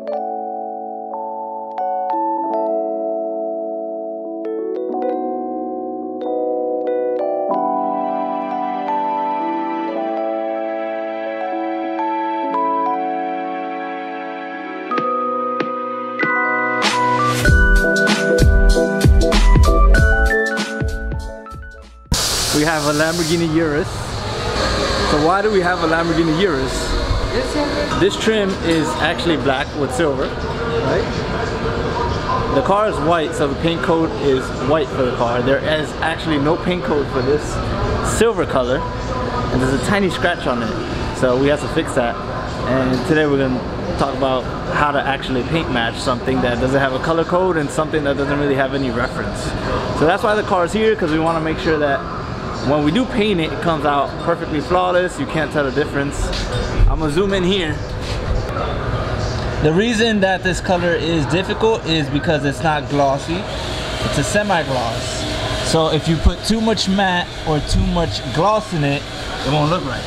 We have a Lamborghini Urus. So why do we have a Lamborghini Urus? This trim is actually black with silver, right? The car is white, so the paint coat is white for the car. There is actually no paint coat for this silver color, and there's a tiny scratch on it. So we have to fix that. And today we're going to talk about how to actually paint match something that doesn't have a color code and something that doesn't really have any reference. So that's why the car is here, because we want to make sure that when we do paint it, it comes out perfectly flawless. You can't tell the difference. I'm gonna zoom in here. The reason that this color is difficult is because it's not glossy. It's a semi-gloss. So if you put too much matte or too much gloss in it, it won't look right.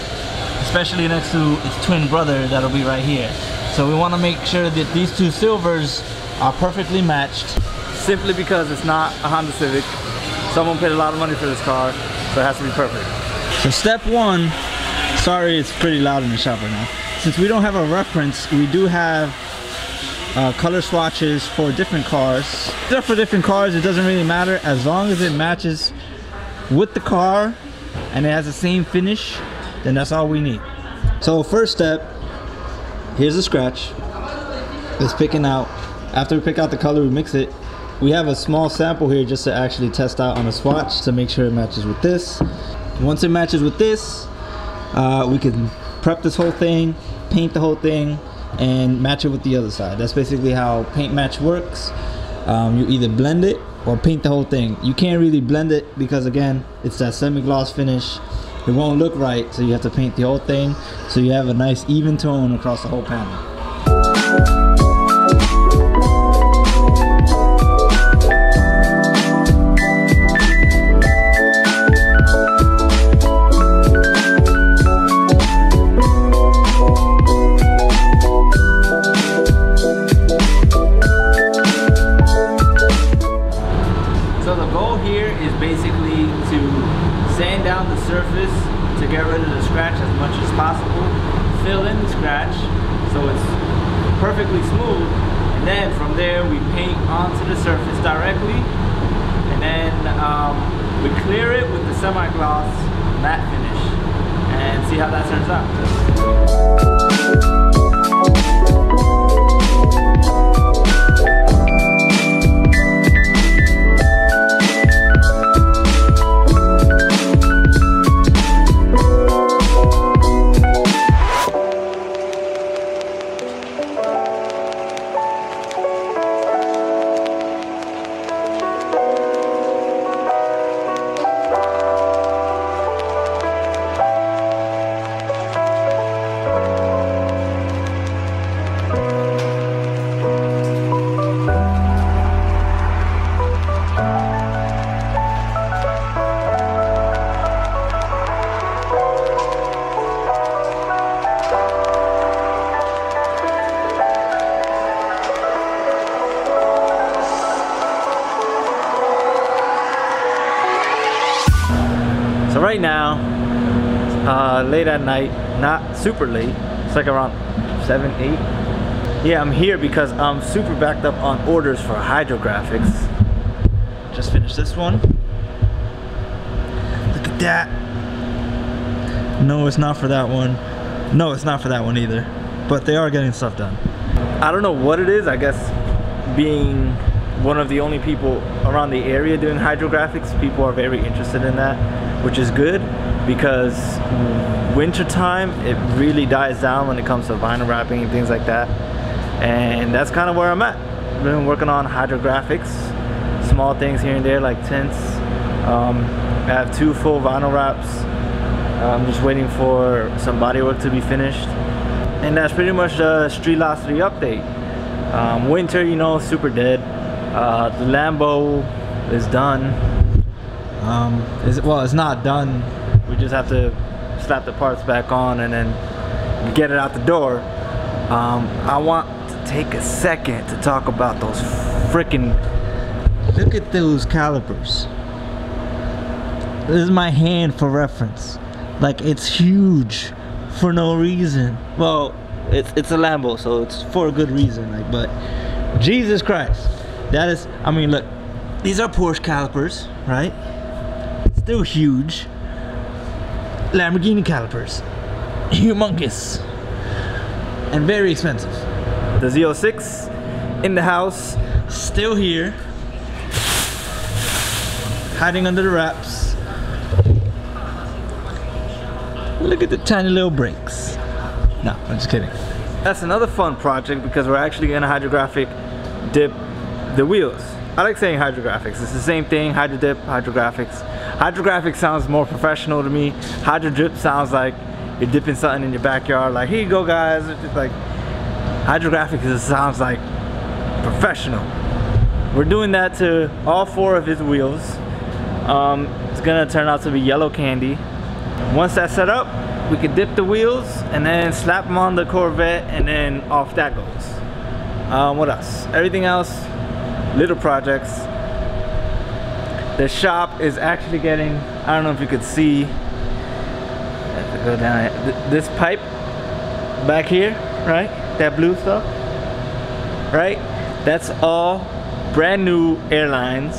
Especially next to its twin brother that'll be right here. So we want to make sure that these two silvers are perfectly matched. Simply because it's not a Honda Civic. Someone paid a lot of money for this car, so it has to be perfect. So step one, sorry it's pretty loud in the shop right now. Since we don't have a reference, we do have color swatches for different cars. For different cars, it doesn't really matter as long as it matches with the car and it has the same finish, then that's all we need. So first step, here's the scratch. It's picking out. After we pick out the color, we mix it. We have a small sample here just to actually test out on a swatch to make sure it matches with this. Once it matches with this, we can prep this whole thing, paint the whole thing, and match it with the other side. That's basically how paint match works. You either blend it or paint the whole thing. You can't really blend it because again, it's that semi-gloss finish. It won't look right, so you have to paint the whole thing so you have a nice even tone across the whole panel. Basically to sand down the surface to get rid of the scratch as much as possible, fill in the scratch so it's perfectly smooth, and then from there we paint onto the surface directly, and then we clear it with the semi-gloss matte finish and see how that turns out. So right now, late at night, not super late, it's like around 7, 8. Yeah, I'm here because I'm super backed up on orders for hydrographics. Just finished this one. Look at that. No, it's not for that one. No, it's not for that one either. But they are getting stuff done. I don't know what it is, I guess being one of the only people around the area doing hydrographics, people are very interested in that, which is good because wintertime it really dies down when it comes to vinyl wrapping and things like that, and that's kind of where I'm at. I've been working on hydrographics, small things here and there like tints. I have 2 full vinyl wraps. I'm just waiting for some bodywork to be finished, and that's pretty much the Streetlocity update. Winter, you know, super dead. The Lambo is done. Well, it's not done. We just have to slap the parts back on and then get it out the door. I want take a second to talk about those freaking. Look at those calipers. This is my hand for reference. Like, it's huge for no reason. Well, it's a Lambo, so it's for a good reason. Like, but Jesus Christ, that is. I mean, look, these are Porsche calipers, right? Still huge. Lamborghini calipers, humongous and very expensive. The Z06 in the house, still here, hiding under the wraps. Look at the tiny little brakes. No, I'm just kidding. That's another fun project because we're actually gonna hydrographic dip the wheels. I like saying hydrographics. It's the same thing, hydro dip, hydrographics. Hydrographic sounds more professional to me. Hydro drip sounds like you're dipping something in your backyard. Like, here you go, guys. It's just like, hydrographic sounds like professional. We're doing that to all 4 of his wheels. It's gonna turn out to be yellow candy. Once that's set up, we can dip the wheels and then slap them on the Corvette, and then off that goes. What else? Everything else, little projects. The shop is actually getting, I don't know if you could see, I have to go down this pipe back here, right? That blue stuff, right? That's all brand new airlines,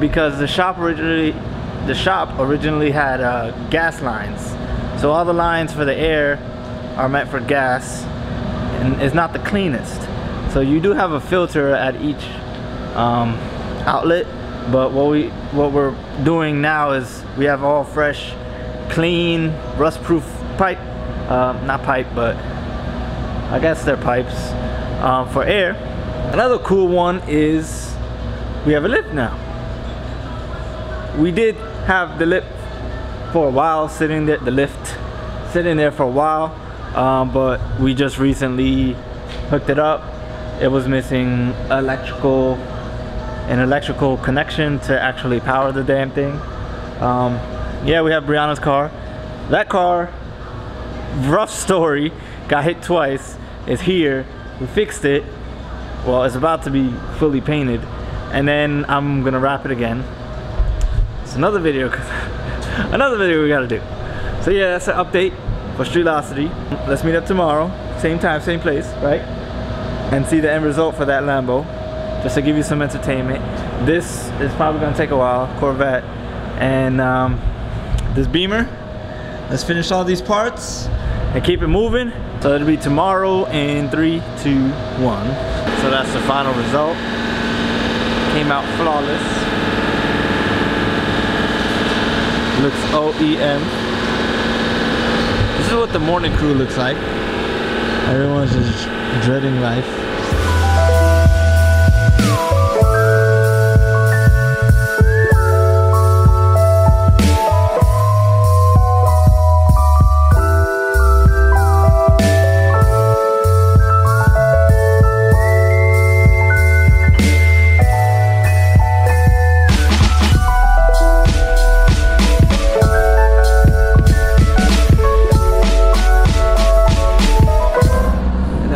because the shop originally had gas lines. So all the lines for the air are meant for gas, and it's not the cleanest. So you do have a filter at each outlet. But what we're doing now is we have all fresh, clean, rust-proof pipe, not pipe, but I guess they're pipes for air. Another cool one is we have a lift now. We did have the lift for a while sitting there, for a while, but we just recently hooked it up. It was missing an electrical connection to actually power the damn thing. Yeah, we have Brianna's car. That car, rough story, got hit twice. It's here. We fixed it. Well, it's about to be fully painted, and then I'm gonna wrap it again. It's another video we gotta do. So yeah, that's an update for Streetlocity. Let's meet up tomorrow, same time, same place, right? And see the end result for that Lambo, just to give you some entertainment. This is probably gonna take a while, Corvette, and this Beamer. Let's finish all these parts and keep it moving. So it'll be tomorrow in 3, 2, 1. So that's the final result. Came out flawless. Looks OEM. This is what the morning crew looks like. Everyone's just dreading life.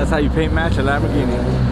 How you paint match a Lamborghini.